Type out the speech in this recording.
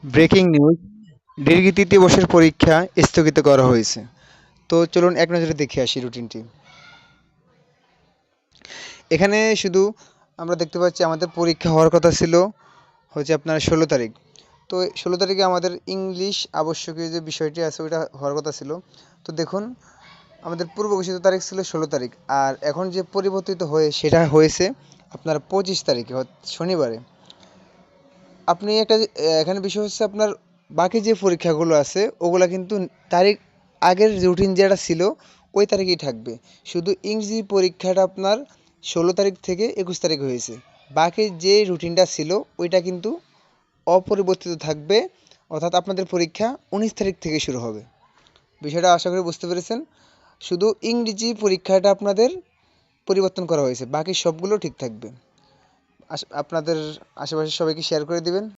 Breaking news, degree তৃতীয় বর্ষের পরীক্ষা স্থগিত করা হয়েছে। তো চলুন এক নজরে দেখে আসি রুটিনটি। এখানে শুধু আমরা দেখতে পাচ্ছি আমাদের পরীক্ষা হওয়ার কথা ছিল হচ্ছে আপনার 16 তারিখ। তো 16 তারিখে আমাদের ইংলিশ আবশ্যকীয় যে বিষয়টি আছে ওইটা হওয়ার কথা ছিল। তো দেখুন, আমাদের পূর্ব ঘোষিত তারিখ ছিল 16 তারিখ, আর এখন যে পরিবর্তিত হয়ে সেটা হয়েছে আপনার 25 তারিখে, শনিবারে। আপনি একটা এখানে বিষয় হচ্ছে আপনার বাকি যে পরীক্ষাগুলো আছে ওগুলা কিন্তু তারিখ আগের রুটিন যেটা ছিল ওই তারিখেই থাকবে। শুধু ইংরেজি পরীক্ষাটা আপনার 16 তারিখ থেকে 21 তারিখ হয়েছে। বাকি যে রুটিনটা ছিল ওইটা কিন্তু অপরিবর্তিত থাকবে, অর্থাৎ আপনাদের পরীক্ষা 19 তারিখ থেকে শুরু হবে। বিষয়টা আশা করি বুঝতে পেরেছেন। শুধু ইংরেজি পরীক্ষাটা আপনাদের পরিবর্তন করা হয়েছে, বাকি সবগুলো ঠিক থাকবে। আপনাদের আশেপাশের সবাইকে শেয়ার করে দিবেন।